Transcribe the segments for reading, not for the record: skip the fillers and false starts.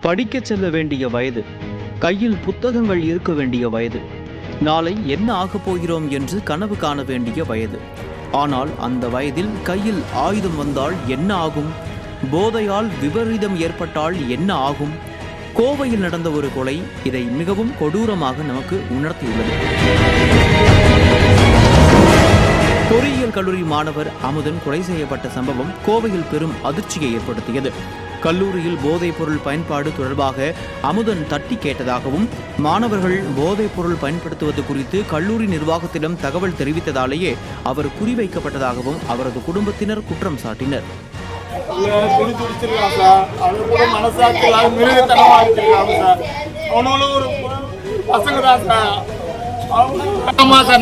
படிக்கச் செல்ல வேண்டிய வயது, கையில் புத்தகங்கள் இருக்க வேண்டிய வயது, நாளை என்ன ஆகப் போகிறோம் என்று கனவு காண வேண்டிய வயது. ஆனால் அந்த வயதில் கையில் ஆயுதம் வந்தால் என்ன ஆகும்? போதையால் விபரீதம் ஏற்பட்டால் என்ன ஆகும்? கோவையில் நடந்த ஒரு கொலை இதை மிகவும் கொடூரமாக நமக்கு உணர்த்தியுள்ளது. பொறியியல் கல்லூரி மாணவர் அமுதன் கொலை செய்யப்பட்ட சம்பவம் கோவையில் பெரும் அதிர்ச்சியை ஏற்படுத்தியது. கல்லூரியில் போதைப் பொருள் பயன்பாடு தொடர்பாக அமுதன் தட்டி கேட்டதாகவும், மாணவர்கள் போதைப் பொருள் பயன்படுத்துவது குறித்து கல்லூரி நிர்வாகத்திடம் தகவல் தெரிவித்ததாலேயே அவர் குறிவைக்கப்பட்டதாகவும் அவரது குடும்பத்தினர் குற்றம் சாட்டினர்.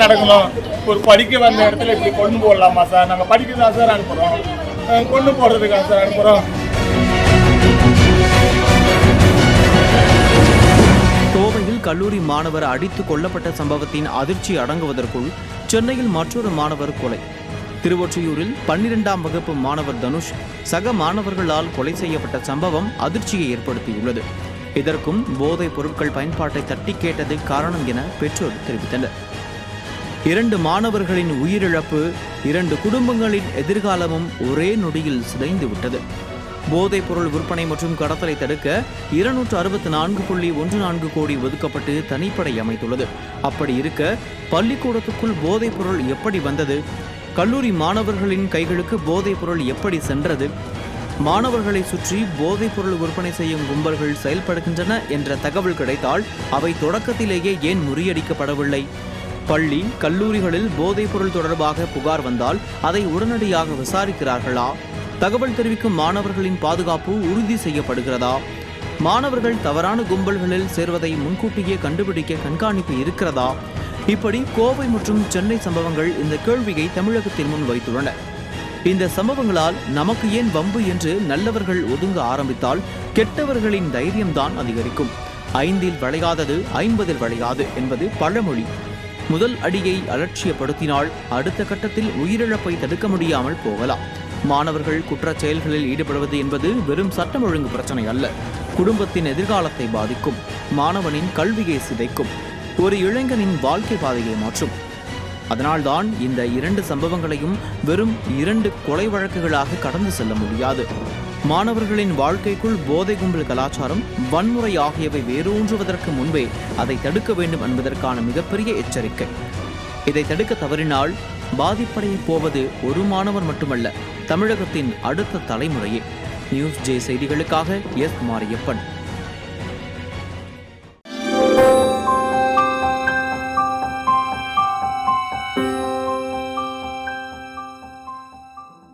நடக்கணும். ஒரு படிக்க வந்த இடத்துல இப்படி கொண்டு போடலாமா சார்? நாங்கள் படிக்கிறதா சார் அனுப்புகிறோம், கொண்டு போடுறதுக்கா சார் அனுப்புகிறோம். கோவையில் கல்லூரி மாணவர் அடித்துக் கொல்லப்பட்ட சம்பவத்தின் அதிர்ச்சி அடங்குவதற்குள் சென்னையில் மற்றொரு மாணவர் கொலை. திருவொற்றியூரில் 12ஆம் வகுப்பு மாணவர் தனுஷ் சக மாணவர்களால் கொலை செய்யப்பட்ட சம்பவம் அதிர்ச்சியை ஏற்படுத்தியுள்ளது. இதற்கும் போதைப் பொருட்கள் பயன்பாட்டை தட்டி கேட்டது காரணம் என பெற்றோர் தெரிவித்தனர். 2 மாணவர்களின் உயிரிழப்பு, 2 குடும்பங்களின் எதிர்காலமும் ஒரே நொடியில் சிதைந்துவிட்டது. போதைப் பொருள் விற்பனை மற்றும் கடத்தலை தடுக்க 264.14 கோடி ஒதுக்கப்பட்டு தனிப்படை அமைத்துள்ளது. அப்படி இருக்க பள்ளிக்கூடத்துக்குள் போதைப் பொருள் எப்படி வந்தது? கல்லூரி மாணவர்களின் கைகளுக்கு போதைப் பொருள் எப்படி சென்றது? மாணவர்களை சுற்றி போதைப் பொருள் விற்பனை செய்யும் கும்பல்கள் செயல்படுகின்றன என்ற தகவல் கிடைத்தால் அவை தொடக்கத்திலேயே ஏன் முறியடிக்கப்படவில்லை? பள்ளி, கல்லூரிகளில் போதைப் பொருள் தொடர்பாக புகார் வந்தால் அதை உடனடியாக விசாரிக்கிறார்களா? தகவல் தெரிவிக்கும் மாணவர்களின் பாதுகாப்பு உறுதி செய்யப்படுகிறதா? மாணவர்கள் தவறான கும்பல்களில் சேர்வதை முன்கூட்டியே கண்டுபிடிக்க கண்காணிப்பு இருக்கிறதா? இப்படி கோவை மற்றும் சென்னை சம்பவங்கள் இந்த கேள்வியை தமிழகத்தின் முன் வைத்துள்ளன. இந்த சம்பவங்களால் நமக்கு ஏன் வம்பு என்று நல்லவர்கள் ஒதுங்க ஆரம்பித்தால் கெட்டவர்களின் தைரியம்தான் அதிகரிக்கும். 5இல் விளையாதது 50இல் விளையாது என்பது பழமொழி. முதல் அடியை அலட்சியப்படுத்தினால் அடுத்த கட்டத்தில் உயிரிழப்பை தடுக்க முடியாமல் போகலாம். மாணவர்கள் குற்றச் செயல்களில் ஈடுபடுவது என்பது வெறும் சட்டம் ஒழுங்கு பிரச்சனை அல்ல. குடும்பத்தின் எதிர்காலத்தை பாதிக்கும், மாணவனின் கல்வியை சிதைக்கும், ஒரு இளைஞனின் வாழ்க்கை பாதையை மாற்றும். அதனால்தான் இந்த 2 சம்பவங்களையும் வெறும் 2 கொலை வழக்குகளாக கடந்து செல்ல முடியாது. மாணவர்களின் வாழ்க்கைக்குள் போதை கும்பல் கலாச்சாரம், வன்முறை ஆகியவை வேரூன்றுவதற்கு முன்பே அதை தடுக்க வேண்டும் என்பதற்கான மிகப்பெரிய எச்சரிக்கை. இதை தடுக்க தவறினால் பாதிப்படைய போவது ஒரு மாணவர் மட்டுமல்ல, தமிழகத்தின் அடுத்த தலைமுறையே. நியூஸ் ஜே செய்திகளுக்காக எஸ் மாரியப்பன்.